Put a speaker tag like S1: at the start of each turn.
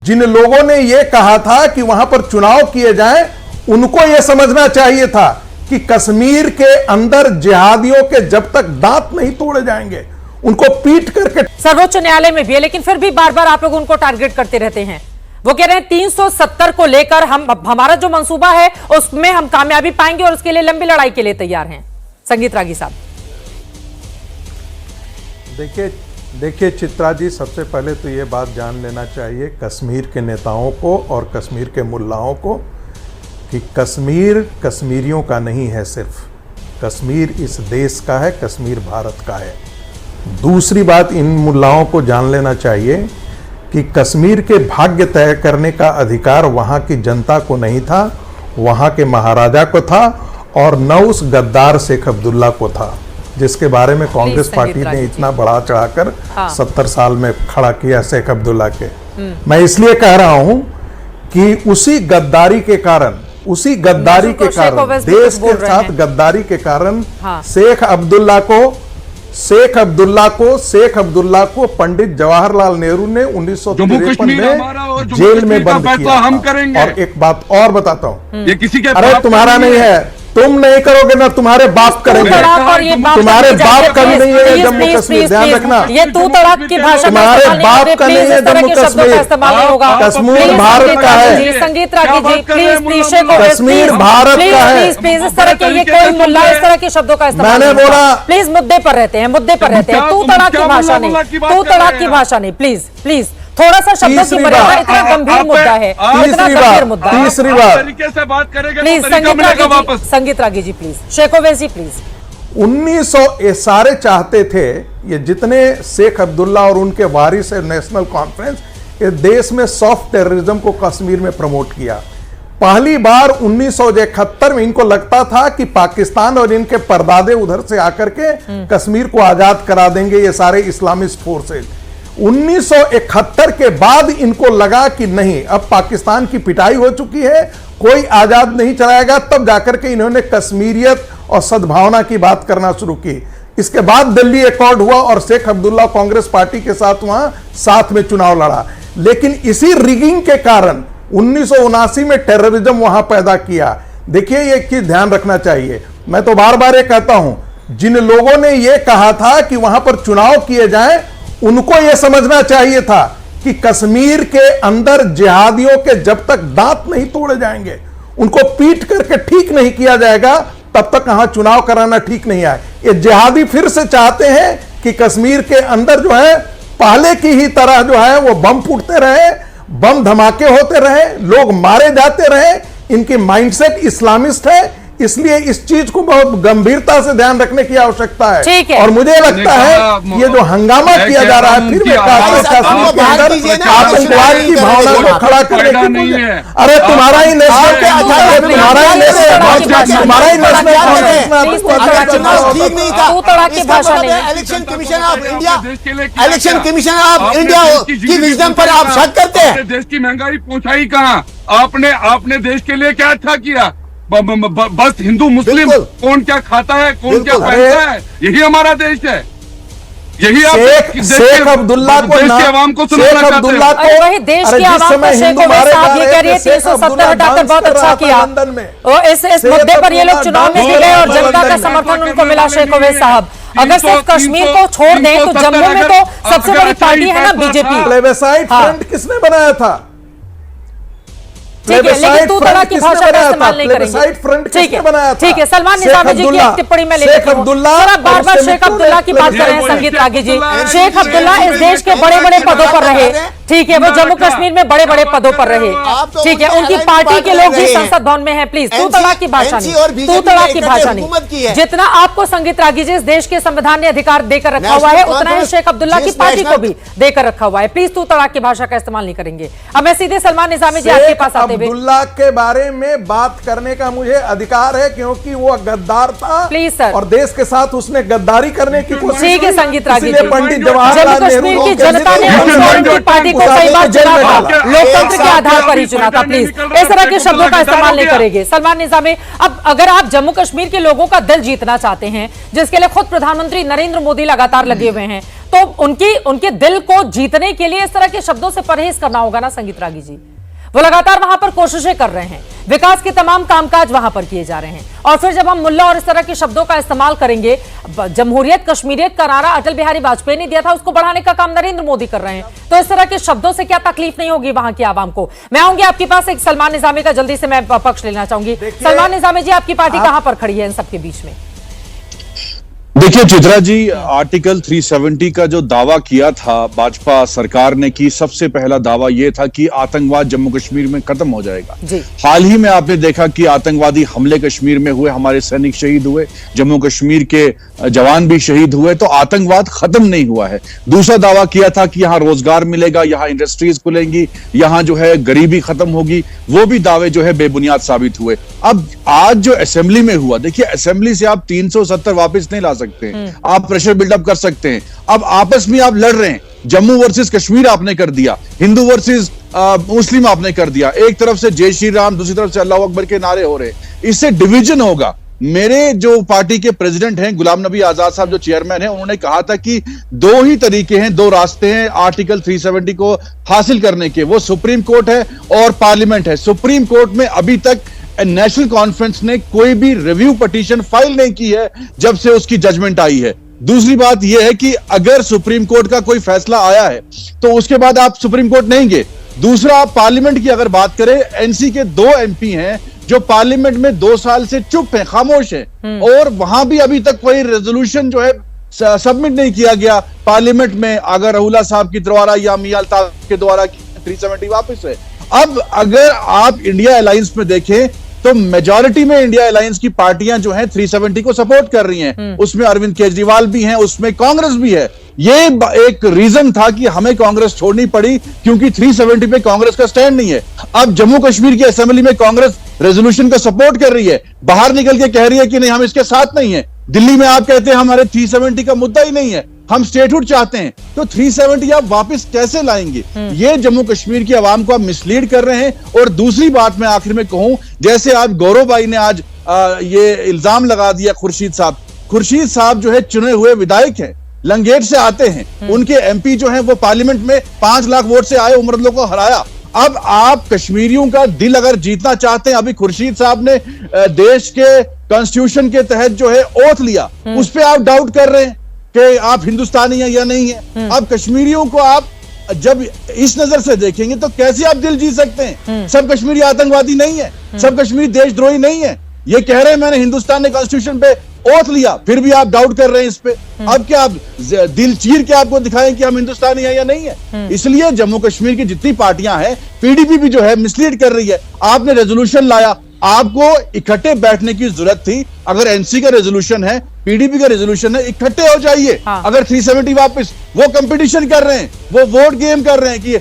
S1: जिन लोगों ने यह कहा था कि वहां पर चुनाव किए जाएं, उनको यह समझना चाहिए था कि कश्मीर के अंदर जिहादियों के जब तक दांत नहीं तोड़े जाएंगे, उनको पीट करके।
S2: सर्वोच्च न्यायालय में भी है, लेकिन फिर भी बार बार आप लोग उनको टारगेट करते रहते हैं। वो कह रहे हैं 370 को लेकर हमारा जो मंसूबा है उसमें हम कामयाबी पाएंगे और उसके लिए लंबी लड़ाई के लिए तैयार हैं। संगीत रागी साहब,
S1: देखिए चित्रा जी, सबसे पहले तो ये बात जान लेना चाहिए कश्मीर के नेताओं को और कश्मीर के मुल्लाओं को कि कश्मीर कश्मीरियों का नहीं है, सिर्फ कश्मीर इस देश का है, कश्मीर भारत का है। दूसरी बात, इन मुल्लाओं को जान लेना चाहिए कि कश्मीर के भाग्य तय करने का अधिकार वहाँ की जनता को नहीं था, वहाँ के महाराजा को था और न उस गद्दार शेख अब्दुल्ला को था, जिसके बारे में कांग्रेस पार्टी ने इतना बढ़ा चढ़ाकर 70 साल में खड़ा किया शेख अब्दुल्ला के। मैं इसलिए कह रहा हूं कि उसी गद्दारी के कारण देश के साथ गद्दारी के कारण शेख अब्दुल्ला को पंडित जवाहरलाल नेहरू ने 1953 में जेल में बंद किया। हम करेंगे। और एक बात और बताता हूं, ये किसी के अरे तुम्हारा नहीं है, तुम नहीं करोगे ना तुम्हारे बाप करेंगे, तुम्हारे बाप का भी नहीं है जम्मू कश्मीर, ध्यान रखना।
S2: ये तू तड़ाक की भाषा
S1: तुम्हारे बाप का नहीं है जम्मू कश्मीर, कश्मीर भारत का है।
S2: संगीत रागी जी प्लीज,
S1: कश्मीर भारत का है।
S2: प्लीज इस तरह के, ये कोई मुल्ला इस तरह के शब्दों का इस्तेमाल
S1: मैंने बोला,
S2: प्लीज मुद्दे पर रहते हैं, मुद्दे पर रहते हैं। तू तड़ाक की भाषा नहीं, तू तड़ाक की भाषा नहीं, प्लीज प्लीज थोड़ा सा शब्दों की मर्यादा, इतना गंभीर मुद्दा है,
S1: तीसरी बात
S3: तरीके से बात करेंगे
S2: please. Sangeet Ragi ji please, Sheikh Owaisi ji please.
S1: 1900 सारे चाहते थे, ये जितने शेख अब्दुल्ला और उनके वारिस है नेशनल कॉन्फ्रेंस, ये देश में सॉफ्ट टेररिज्म को कश्मीर में प्रमोट किया। पहली बार 1971 में इनको लगता था कि पाकिस्तान और इनके परदादे उधर से आकर के कश्मीर को आजाद करा देंगे ये सारे इस्लामिस्ट फोर्सेज। 1971 के बाद इनको लगा कि नहीं, अब पाकिस्तान की पिटाई हो चुकी है, कोई आजाद नहीं चलाएगा, तब जाकर के इन्होंने कश्मीरियत और सद्भावना की बात करना शुरू की। इसके बाद दिल्ली एकॉर्ड हुआ और शेख अब्दुल्ला कांग्रेस पार्टी के साथ वहां साथ में चुनाव लड़ा, लेकिन इसी रिगिंग के कारण 1979 में टेररिज्म वहां पैदा किया। देखिए ये चीज ध्यान रखना चाहिए, मैं तो बार बार ये कहता हूं, जिन लोगों ने ये कहा था कि वहां पर चुनाव किए जाएं, उनको यह समझना चाहिए था कि कश्मीर के अंदर जिहादियों के जब तक दांत नहीं तोड़े जाएंगे, उनको पीट करके ठीक नहीं किया जाएगा, तब तक यहां चुनाव कराना ठीक नहीं है। ये जिहादी फिर से चाहते हैं कि कश्मीर के अंदर जो है पहले की ही तरह जो है वो बम फूटते रहे, बम धमाके होते रहे, लोग मारे जाते रहे। इनकी माइंडसेट इस्लामिस्ट है, इसलिए इस चीज को बहुत गंभीरता से ध्यान रखने की आवश्यकता है। और मुझे लगता है ये जो हंगामा किया जा रहा है, फिर भी कश्मीर के अंदर आतंकवाद की भावना को खड़ा करने की, अरे तुम्हारा ही national
S4: election commission of India की विजडम पर आप शक करते हैं।
S3: देश की महंगाई पहुंचाई कहां? आपने देश के लिए क्या अच्छा किया? बस हिंदू मुस्लिम कौन क्या खाता है, कौन क्या पहनता है, यही हमारा देश है। यही
S1: शेख अब्दुल्ला को,
S3: देश की आवाम को सुनाना चाहते हैं।
S2: वही देश की आवाम को शेख ओवैसी साहब ये कह रही है 370 हटाकर बहुत अच्छा किया। और इस मुद्दे पर ये लोग चुनाव में भी गए और जनता का समर्थन उनको मिला। शेख ओवैसी साहब, अगर सिर्फ कश्मीर को छोड़ दें तो जम्मू में तो सबसे बड़ी पार्टी है ना बीजेपी।
S1: प्लेबेसाइट फ्रंट किसने बनाया था?
S2: ठीक है, लेकिन तू तरह की भाषा का इस्तेमाल नहीं करेंगे। ठीक है, सलमान निजामी जी की एक टिप्पणी में लेकर बार बार शेख अब्दुल्ला की बात कर रहे हैं। संगीत रागी जी, शेख अब्दुल्ला इस देश के बड़े बड़े पदों पर रहे, ठीक है, वो जम्मू कश्मीर में बड़े बड़े पदों पर रहे, ठीक है, उनकी पार्टी के लोग भी संसद भवन में हैं। प्लीज तू तड़ाक की भाषा नहीं, तू तड़ाक की भाषा नहीं। जितना आपको संगीत रागी जी इस देश के संविधान ने अधिकार देकर रखा हुआ है, उतना ही शेख अब्दुल्ला की पार्टी को भी देकर रखा हुआ है। प्लीज तू तड़ाक की भाषा का इस्तेमाल नहीं करेंगे। अब मैं सीधे सलमान निजामी जी आपके पास आते हुए,
S1: अब्दुल्ला के बारे में बात करने का मुझे अधिकार है क्योंकि वो गद्दार था।
S2: प्लीज सर,
S1: और देश के साथ उसने गद्दारी करने की कोशिश की।
S2: ठीक है संगीत रागी जी,
S1: पंडित जवाहरलाल नेहरू
S2: की जनता ने उनकी पार्टी को कई बार चुना था, लोकतंत्र के आधार पर ही चुना था। प्लीज इस तरह के शब्दों का इस्तेमाल नहीं करेंगे। सलमान निजामी, अब अगर आप जम्मू कश्मीर के लोगों का दिल जीतना चाहते हैं, जिसके लिए खुद प्रधानमंत्री नरेंद्र मोदी लगातार लगे हुए हैं, तो उनके दिल को जीतने के लिए इस तरह के शब्दों से परहेज करना होगा ना संगीत रागी जी। वो लगातार वहां पर कोशिशें कर रहे हैं, विकास के तमाम कामकाज वहां पर किए जा रहे हैं, और फिर जब हम मुल्ला और इस तरह के शब्दों का इस्तेमाल करेंगे, जमहूरियत कश्मीरियत का नारा अटल बिहारी वाजपेयी ने दिया था, उसको बढ़ाने का काम नरेंद्र मोदी कर रहे हैं, तो इस तरह के शब्दों से क्या तकलीफ नहीं होगी वहां की आवाम को? मैं आऊंगी आपके पास, एक सलमान निजामी का जल्दी से मैं पक्ष लेना चाहूंगी। सलमान निजामी जी, आपकी पार्टी कहां पर खड़ी है इन सबके बीच में?
S5: देखिए चित्रा जी, आर्टिकल 370 का जो दावा किया था भाजपा सरकार ने की, सबसे पहला दावा यह था कि आतंकवाद जम्मू कश्मीर में खत्म हो जाएगा। हाल ही में आपने देखा कि आतंकवादी हमले कश्मीर में हुए, हमारे सैनिक शहीद हुए, जम्मू कश्मीर के जवान भी शहीद हुए, तो आतंकवाद खत्म नहीं हुआ है। दूसरा दावा किया था कि यहां रोजगार मिलेगा, यहां इंडस्ट्रीज खुलेंगी, यहां जो है गरीबी खत्म होगी, वो भी दावे जो है बेबुनियाद साबित हुए। अब आज जो असेंबली में हुआ, देखिए असेंबली से आप 370 वापस नहीं ला सकते, आप प्रेशर बिल्डअप कर सकते हैं। अब आपस में आप लड़ रहे हैं, जम्मू वर्सेस कश्मीर आपने कर दिया, हिंदू वर्सेस मुस्लिम आपने कर दिया, एक तरफ से जय श्री राम, दूसरी तरफ से अल्लाह अकबर के नारे हो रहे हैं, इससे डिवीजन होगा। मेरे जो पार्टी के प्रेसिडेंट हैं गुलाम नबी आजाद साहब, जो चेयरमैन हैं, उन्होंने कहा था कि दो ही तरीके हैं, दो रास्ते हैं आर्टिकल 370 को हासिल करने के, वो सुप्रीम कोर्ट है और पार्लियामेंट है। सुप्रीम कोर्ट में अभी तक नेशनल कॉन्फ्रेंस ने कोई भी रिव्यू पिटीशन फाइल नहीं की है जब से उसकी जजमेंट आई है। दूसरी बात यह है कि अगर सुप्रीम कोर्ट का कोई फैसला आया है तो उसके बाद आप सुप्रीम कोर्ट नहीं गए। दूसरा, आप पार्लियामेंट की अगर बात करें, एनसी के 2 एमपी हैं जो पार्लियामेंट में 2 साल से चुप हैं, खामोश हैं, और वहां भी अभी तक कोई रेजोल्यूशन जो है सबमिट नहीं किया गया पार्लियामेंट में, अगर रहुला साहब के द्वारा या मियां अल्ताफ के द्वारा 370 वापस है। अब अगर आप इंडिया अलायंस में देखें तो मेजॉरिटी में इंडिया अलायंस की पार्टियां जो हैं 370 को सपोर्ट कर रही हैं, उसमें अरविंद केजरीवाल भी हैं, उसमें कांग्रेस भी है। ये एक रीजन था कि हमें कांग्रेस छोड़नी पड़ी, क्योंकि 370 पे कांग्रेस का स्टैंड नहीं है। अब जम्मू कश्मीर की असेंबली में कांग्रेस रेजोल्यूशन को सपोर्ट कर रही है, बाहर निकल के कह रही है कि नहीं हम इसके साथ नहीं है। दिल्ली में आप कहते हैं हमारे 370 का मुद्दा ही नहीं है, हम स्टेटहुड चाहते हैं, तो 370 आप वापस कैसे लाएंगे? ये जम्मू कश्मीर की आवाम को आप मिसलीड कर रहे हैं। और दूसरी बात मैं आखिर में कहूं, जैसे आप गौरव भाई ने आज ये इल्जाम लगा दिया खुर्शीद साहब जो है चुने हुए विधायक हैं, लंगेट से आते हैं, उनके एमपी जो हैं वो पार्लियामेंट में 5 लाख वोट से आए, उमरदलों को हराया। अब आप कश्मीरियों का दिल अगर जीतना चाहते हैं, अभी खुर्शीद साहब ने देश के कॉन्स्टिट्यूशन के तहत जो है ओथ लिया, उस पर आप डाउट कर रहे हैं कि आप हिंदुस्तानी हैं या नहीं है। अब कश्मीरियों को आप जब इस नजर से देखेंगे तो कैसे आप दिल जीत सकते हैं? सब कश्मीरी आतंकवादी नहीं है, सब कश्मीरी देशद्रोही नहीं है। ये कह रहे हैं मैंने हिंदुस्तान ने कॉन्स्टिट्यूशन पे ओथ लिया, फिर भी आप डाउट कर रहे हैं इस पे। अब क्या आप दिल चीर के आपको दिखाएं कि हम हिंदुस्तानी हैं या नहीं है? इसलिए जम्मू कश्मीर की जितनी पार्टियां हैं, पीडीपी भी जो है मिसलीड कर रही है। आपने रेजोल्यूशन लाया, आपको इकट्ठे बैठने की जरूरत थी। अगर एनसी का रेजोल्यूशन है, पीडीपी का रेजोल्यूशन है, इकट्ठे हो जाइए। अगर 370 वापस, वो कंपटीशन कर रहे हैं, वो वोट गेम कर रहे हैं कि